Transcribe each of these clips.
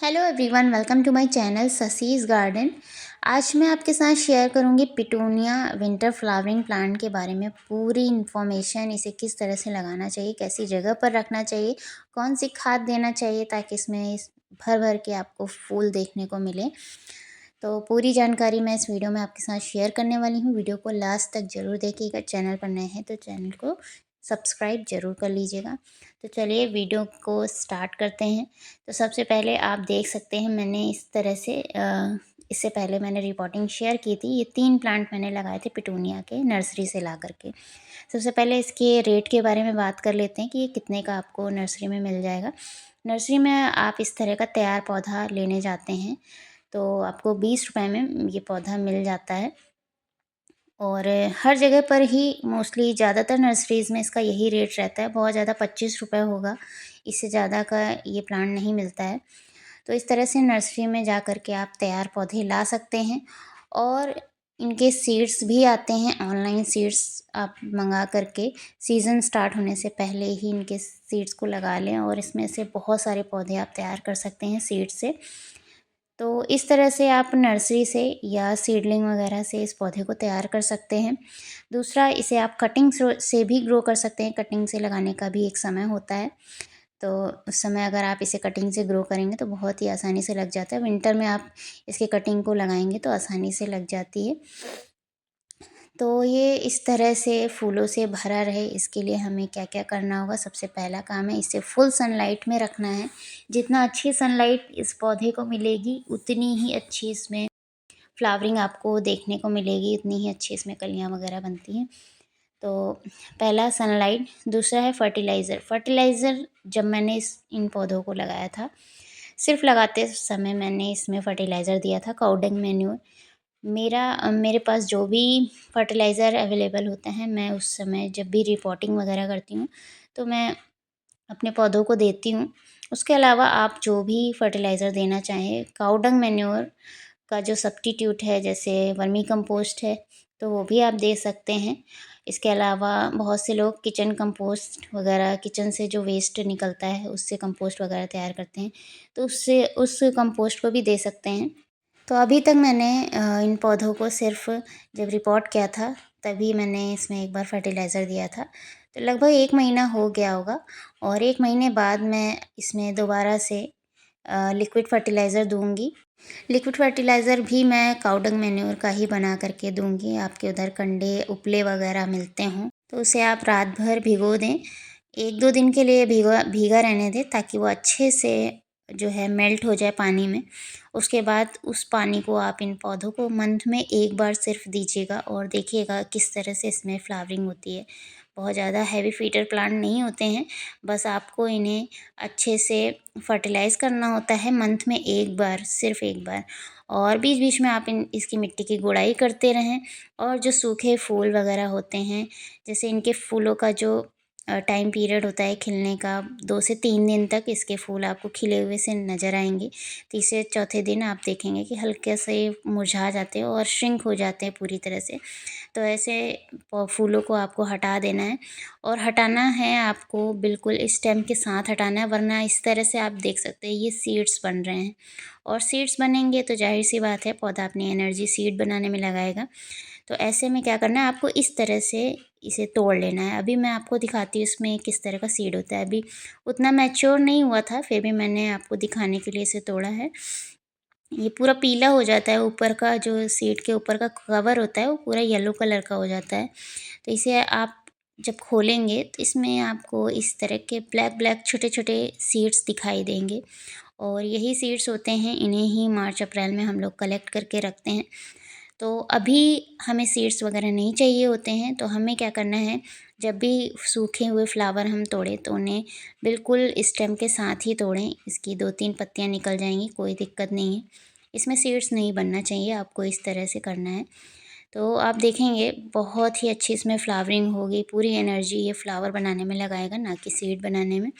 Hello everyone, welcome to my channel Sasi's garden. आज मैं आपके साथ शेयर करूंगी पिटूनिया विंटर फ्लावरिंग प्लांट के बारे में पूरी इन्फॉर्मेशन। इसे किस तरह से लगाना चाहिए, कैसी जगह पर रखना चाहिए, कौन सी खाद देना चाहिए ताकि इसमें भर भर के आपको फूल देखने को मिले। तो पूरी जानकारी मैं इस वीडियो में आपके साथ शेयर करने वाली हूँ। वीडियो को लास्ट तक ज़रूर देखिएगा। चैनल पर नए हैं तो चैनल को सब्सक्राइब ज़रूर कर लीजिएगा। तो चलिए वीडियो को स्टार्ट करते हैं। तो सबसे पहले आप देख सकते हैं मैंने इस तरह से इससे पहले मैंने रिपोर्टिंग शेयर की थी। ये 3 प्लांट मैंने लगाए थे पिटूनिया के नर्सरी से ला करके। सबसे पहले इसके रेट के बारे में बात कर लेते हैं कि ये कितने का आपको नर्सरी में मिल जाएगा। नर्सरी में आप इस तरह का तैयार पौधा लेने जाते हैं तो आपको 20 रुपए में ये पौधा मिल जाता है। और हर जगह पर ही मोस्टली ज़्यादातर नर्सरीज़ में इसका यही रेट रहता है। बहुत ज़्यादा 25 रुपए होगा, इससे ज़्यादा का ये प्लांट नहीं मिलता है। तो इस तरह से नर्सरी में जा कर के आप तैयार पौधे ला सकते हैं। और इनके सीड्स भी आते हैं, ऑनलाइन सीड्स आप मंगा करके सीज़न स्टार्ट होने से पहले ही इनके सीड्स को लगा लें और इसमें से बहुत सारे पौधे आप तैयार कर सकते हैं सीड से। तो इस तरह से आप नर्सरी से या सीडलिंग वगैरह से इस पौधे को तैयार कर सकते हैं। दूसरा, इसे आप कटिंग से भी ग्रो कर सकते हैं। कटिंग से लगाने का भी एक समय होता है, तो उस समय अगर आप इसे कटिंग से ग्रो करेंगे तो बहुत ही आसानी से लग जाता है। विंटर में आप इसकी कटिंग को लगाएंगे तो आसानी से लग जाती है। तो ये इस तरह से फूलों से भरा रहे, इसके लिए हमें क्या क्या करना होगा। सबसे पहला काम है इसे फुल सनलाइट में रखना है। जितना अच्छी सनलाइट इस पौधे को मिलेगी उतनी ही अच्छी इसमें फ्लावरिंग आपको देखने को मिलेगी, उतनी ही अच्छी इसमें कलियाँ वगैरह बनती हैं। तो पहला सनलाइट। दूसरा है फर्टिलाइज़र। फर्टिलाइज़र जब मैंने इन पौधों को लगाया था, सिर्फ लगाते समय मैंने इसमें फर्टिलाइज़र दिया था काउडंग मैन्योर। मेरे पास जो भी फर्टिलाइज़र अवेलेबल होता है, मैं उस समय जब भी रिपोर्टिंग वगैरह करती हूँ तो मैं अपने पौधों को देती हूँ। उसके अलावा आप जो भी फर्टिलाइज़र देना चाहें, काउडंग मैन्योर का जो सब्स्टिट्यूट है जैसे वर्मी कंपोस्ट है तो वो भी आप दे सकते हैं। इसके अलावा बहुत से लोग किचन कंपोस्ट वगैरह, किचन से जो वेस्ट निकलता है उससे कंपोस्ट वगैरह तैयार करते हैं, तो उससे उस कंपोस्ट को भी दे सकते हैं। तो अभी तक मैंने इन पौधों को सिर्फ जब रिपोर्ट किया था तभी मैंने इसमें एक बार फर्टिलाइज़र दिया था। तो लगभग 1 महीना हो गया होगा और 1 महीने बाद मैं इसमें दोबारा से लिक्विड फर्टिलाइज़र दूँगी। लिक्विड फर्टिलाइज़र भी मैं काउडंग मैन्योर का ही बना करके दूँगी। आपके उधर कंडे उपले वगैरह मिलते हों तो उसे आप रात भर भिगो दें। 1-2 दिन के लिए भीगा भीगा रहने दें ताकि वो अच्छे से जो है मेल्ट हो जाए पानी में। उसके बाद उस पानी को आप इन पौधों को मंथ में 1 बार सिर्फ दीजिएगा और देखिएगा किस तरह से इसमें फ्लावरिंग होती है। बहुत ज़्यादा हैवी फीडर प्लांट नहीं होते हैं, बस आपको इन्हें अच्छे से फर्टिलाइज़ करना होता है मंथ में 1 बार, सिर्फ 1 बार। और बीच-बीच में आप इसकी मिट्टी की गुड़ाई करते रहें। और जो सूखे फूल वगैरह होते हैं, जैसे इनके फूलों का जो टाइम पीरियड होता है खिलने का, 2 से 3 दिन तक इसके फूल आपको खिले हुए से नज़र आएँगे। तीसरे चौथे दिन आप देखेंगे कि हल्के से मुरझा जाते हैं और श्रिंक हो जाते हैं पूरी तरह से। तो ऐसे फूलों को आपको हटा देना है और हटाना है आपको बिल्कुल स्टेम के साथ हटाना है, वरना इस तरह से आप देख सकते हैं ये सीड्स बन रहे हैं। और सीड्स बनेंगे तो ज़ाहिर सी बात है पौधा अपनी एनर्जी सीड बनाने में लगाएगा। तो ऐसे में क्या करना है, आपको इस तरह से इसे तोड़ लेना है। अभी मैं आपको दिखाती हूँ इसमें किस तरह का सीड होता है। अभी उतना मैच्योर नहीं हुआ था, फिर भी मैंने आपको दिखाने के लिए इसे तोड़ा है। ये पूरा पीला हो जाता है, ऊपर का जो सीड के ऊपर का कवर होता है वो पूरा येलो कलर का हो जाता है। तो इसे आप जब खोलेंगे तो इसमें आपको इस तरह के ब्लैक ब्लैक छोटे-छोटे सीड्स दिखाई देंगे और यही सीड्स होते हैं, इन्हें ही मार्च अप्रैल में हम लोग कलेक्ट करके रखते हैं। तो अभी हमें सीड्स वगैरह नहीं चाहिए होते हैं, तो हमें क्या करना है, जब भी सूखे हुए फ्लावर हम तोड़ें तो उन्हें बिल्कुल स्टेम के साथ ही तोड़ें। इसकी 2-3 पत्तियाँ निकल जाएँगी, कोई दिक्कत नहीं है। इसमें सीड्स नहीं बनना चाहिए, आपको इस तरह से करना है। तो आप देखेंगे बहुत ही अच्छी इसमें फ्लावरिंग होगी, पूरी एनर्जी ये फ्लावर बनाने में लगाएगा, ना कि सीड बनाने में।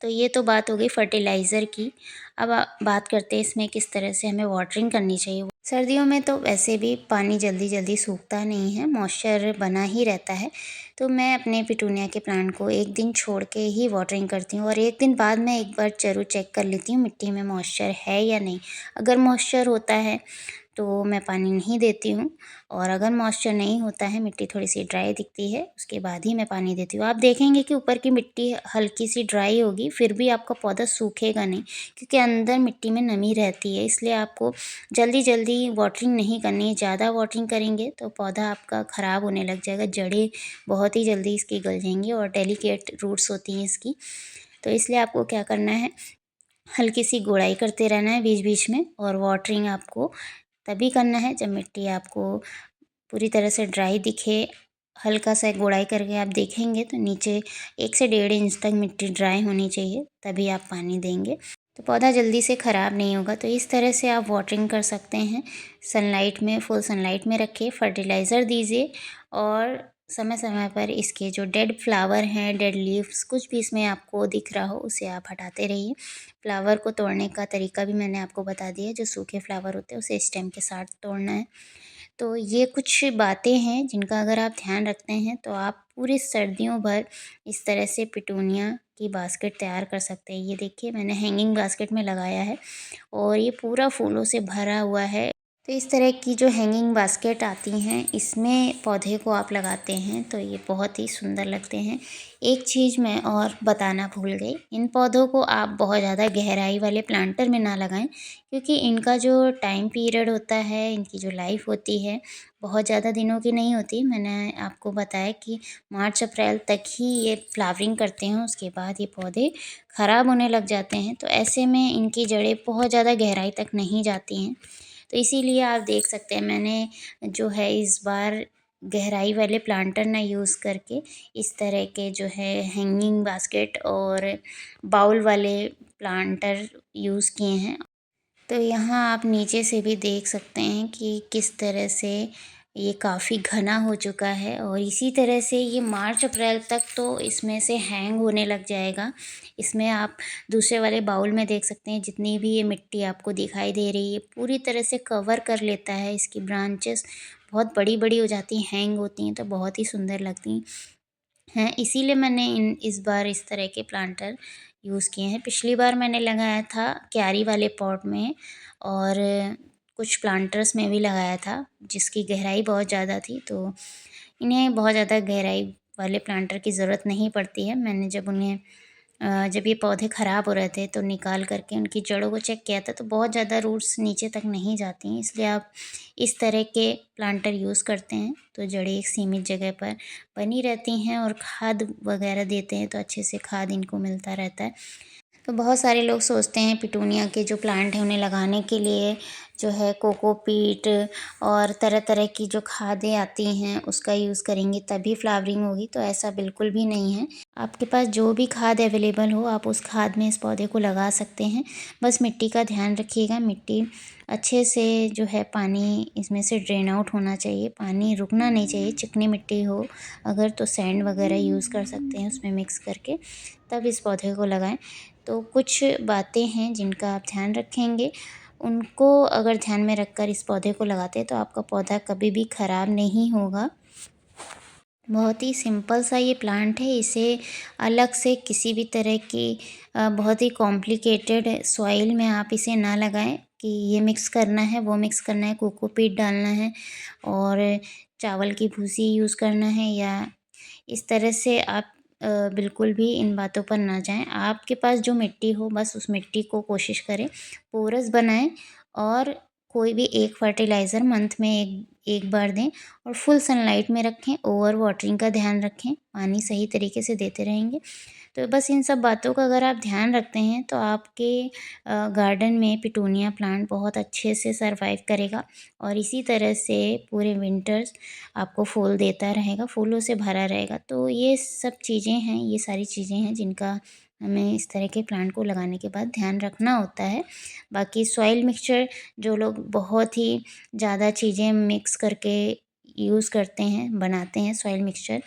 तो ये तो बात हो गई फर्टिलाइज़र की। अब बात करते हैं इसमें किस तरह से हमें वाटरिंग करनी चाहिए। सर्दियों में तो वैसे भी पानी जल्दी जल्दी सूखता नहीं है, मॉइस्चर बना ही रहता है। तो मैं अपने पिटूनिया के प्लांट को 1 दिन छोड़ के ही वाटरिंग करती हूँ और 1 दिन बाद मैं एक बार ज़रूर चेक कर लेती हूँ मिट्टी में मॉइस्चर है या नहीं। अगर मॉइस्चर होता है तो मैं पानी नहीं देती हूँ और अगर मॉइस्चर नहीं होता है, मिट्टी थोड़ी-सी ड्राई दिखती है, उसके बाद ही मैं पानी देती हूँ। आप देखेंगे कि ऊपर की मिट्टी हल्की-सी ड्राई होगी, फिर भी आपका पौधा सूखेगा नहीं, क्योंकि अंदर मिट्टी में नमी रहती है। इसलिए आपको जल्दी-जल्दी वाटरिंग नहीं करनी है। ज़्यादा वाटरिंग करेंगे तो पौधा आपका ख़राब होने लग जाएगा, जड़ें बहुत ही जल्दी इसकी गल जाएँगी और डेलिकेट रूट्स होती हैं इसकी। तो इसलिए आपको क्या करना है, हल्की सी गुड़ाई करते रहना है बीच-बीच में और वाटरिंग आपको तभी करना है जब मिट्टी आपको पूरी तरह से ड्राई दिखे। हल्का सा गुड़ाई करके आप देखेंगे तो नीचे 1 से 1.5 इंच तक मिट्टी ड्राई होनी चाहिए, तभी आप पानी देंगे। तो पौधा जल्दी से ख़राब नहीं होगा। तो इस तरह से आप वाटरिंग कर सकते हैं। सनलाइट में, फुल सनलाइट में रखिए, फर्टिलाइज़र दीजिए और समय-समय पर इसके जो डेड फ्लावर हैं, डेड लीव्स कुछ भी इसमें आपको दिख रहा हो, उसे आप हटाते रहिए। फ्लावर को तोड़ने का तरीका भी मैंने आपको बता दिया है। जो सूखे फ्लावर होते हैं उसे स्टेम के साथ तोड़ना है। तो ये कुछ बातें हैं जिनका अगर आप ध्यान रखते हैं तो आप पूरी सर्दियों भर इस तरह से पिटूनिया की बास्केट तैयार कर सकते हैं। ये देखिए मैंने हैंगिंग बास्केट में लगाया है और ये पूरा फूलों से भरा हुआ है। तो इस तरह की जो हैंगिंग बास्केट आती हैं, इसमें पौधे को आप लगाते हैं तो ये बहुत ही सुंदर लगते हैं। एक चीज़ मैं और बताना भूल गई, इन पौधों को आप बहुत ज़्यादा गहराई वाले प्लांटर में ना लगाएं, क्योंकि इनका जो टाइम पीरियड होता है, इनकी जो लाइफ होती है, बहुत ज़्यादा दिनों की नहीं होती। मैंने आपको बताया कि मार्च अप्रैल तक ही ये फ्लावरिंग करते हैं, उसके बाद ये पौधे ख़राब होने लग जाते हैं। तो ऐसे में इनकी जड़ें बहुत ज़्यादा गहराई तक नहीं जाती हैं। तो इसीलिए आप देख सकते हैं मैंने जो है इस बार गहराई वाले प्लांटर ना यूज़ करके इस तरह के जो है हैंगिंग बास्केट और बाउल वाले प्लांटर यूज़ किए हैं। तो यहाँ आप नीचे से भी देख सकते हैं कि किस तरह से ये काफ़ी घना हो चुका है और इसी तरह से ये मार्च अप्रैल तक तो इसमें से हैंग होने लग जाएगा। इसमें आप दूसरे वाले बाउल में देख सकते हैं जितनी भी ये मिट्टी आपको दिखाई दे रही है पूरी तरह से कवर कर लेता है। इसकी ब्रांचेस बहुत बड़ी-बड़ी हो जाती हैं, हैंग होती हैं तो बहुत ही सुंदर लगती हैं। इसीलिए मैंने इस बार इस तरह के प्लांटर यूज़ किए हैं। पिछली बार मैंने लगाया था क्यारी वाले पॉट में और कुछ प्लांटर्स में भी लगाया था, जिसकी गहराई बहुत ज़्यादा थी, तो इन्हें बहुत ज़्यादा गहराई वाले प्लांटर की ज़रूरत नहीं पड़ती है। मैंने जब उन्हें जब ये पौधे ख़राब हो रहे थे तो निकाल कर के उनकी जड़ों को चेक किया था, तो बहुत ज़्यादा रूट्स नीचे तक नहीं जाती हैं। इसलिए आप इस तरह के प्लांटर यूज़ करते हैं तो जड़ें एक सीमित जगह पर बनी रहती हैं और खाद वगैरह देते हैं तो अच्छे से खाद इनको मिलता रहता है। तो बहुत सारे लोग सोचते हैं पिटूनिया के जो प्लांट हैं उन्हें लगाने के लिए जो है कोकोपीट और तरह-तरह की जो खादें आती हैं उसका यूज़ करेंगे तभी फ्लावरिंग होगी, तो ऐसा बिल्कुल भी नहीं है। आपके पास जो भी खाद अवेलेबल हो आप उस खाद में इस पौधे को लगा सकते हैं। बस मिट्टी का ध्यान रखिएगा, मिट्टी अच्छे से जो है पानी इसमें से ड्रेन आउट होना चाहिए, पानी रुकना नहीं चाहिए। चिकनी मिट्टी हो अगर तो सैंड वगैरह यूज़ कर सकते हैं उसमें मिक्स करके, तब इस पौधे को लगाएँ। तो कुछ बातें हैं जिनका आप ध्यान रखेंगे, उनको अगर ध्यान में रखकर इस पौधे को लगाते हैं तो आपका पौधा कभी भी ख़राब नहीं होगा। बहुत ही सिंपल सा ये प्लांट है, इसे अलग से किसी भी तरह की बहुत ही कॉम्प्लिकेटेड सॉइल में आप इसे ना लगाएं कि ये मिक्स करना है, वो मिक्स करना है, कोकोपीट डालना है और चावल की भूसी यूज़ करना है या इस तरह से आप बिल्कुल भी इन बातों पर ना जाएँ। आपके पास जो मिट्टी हो बस उस मिट्टी को कोशिश करें पोरस बनाएँ और कोई भी एक फर्टिलाइज़र मंथ में एक बार दें और फुल सनलाइट में रखें, ओवर वाटरिंग का ध्यान रखें, पानी सही तरीके से देते रहेंगे। तो बस इन सब बातों का अगर आप ध्यान रखते हैं तो आपके गार्डन में पिटूनिया प्लांट बहुत अच्छे से सर्वाइव करेगा और इसी तरह से पूरे विंटर्स आपको फूल देता रहेगा, फूलों से भरा रहेगा। तो ये सब चीज़ें हैं, ये सारी चीज़ें हैं जिनका हमें इस तरह के प्लांट को लगाने के बाद ध्यान रखना होता है। बाकी सॉइल मिक्सचर जो लोग बहुत ही ज़्यादा चीज़ें मिक्स करके यूज़ करते हैं, बनाते हैं सॉइल मिक्सचर,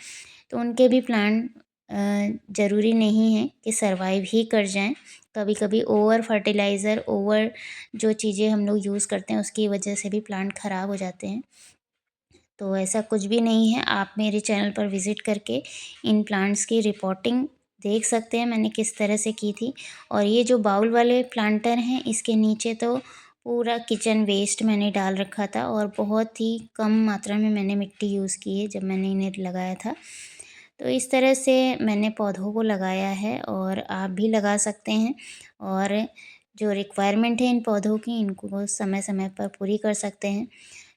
तो उनके भी प्लांट ज़रूरी नहीं है कि सर्वाइव ही कर जाएँ। कभी कभी ओवर फर्टिलाइज़र, ओवर जो चीज़ें हम लोग यूज़ करते हैं उसकी वजह से भी प्लांट ख़राब हो जाते हैं। तो ऐसा कुछ भी नहीं है, आप मेरे चैनल पर विज़िट करके इन प्लांट्स की रिपोर्टिंग देख सकते हैं मैंने किस तरह से की थी। और ये जो बाउल वाले प्लांटर हैं इसके नीचे तो पूरा किचन वेस्ट मैंने डाल रखा था और बहुत ही कम मात्रा में मैंने मिट्टी यूज़ की है जब मैंने इन्हें लगाया था। तो इस तरह से मैंने पौधों को लगाया है और आप भी लगा सकते हैं। और जो रिक्वायरमेंट है इन पौधों की इनको समय समय पर पूरी कर सकते हैं।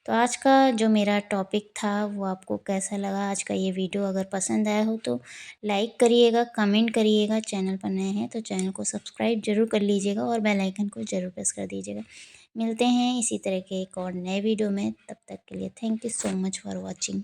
तो आज का जो मेरा टॉपिक था वो आपको कैसा लगा, आज का ये वीडियो अगर पसंद आया हो तो लाइक करिएगा, कमेंट करिएगा। चैनल पर नए हैं तो चैनल को सब्सक्राइब ज़रूर कर लीजिएगा और बेल आइकन को ज़रूर प्रेस कर दीजिएगा। मिलते हैं इसी तरह के एक और नए वीडियो में, तब तक के लिए thank you so much for watching.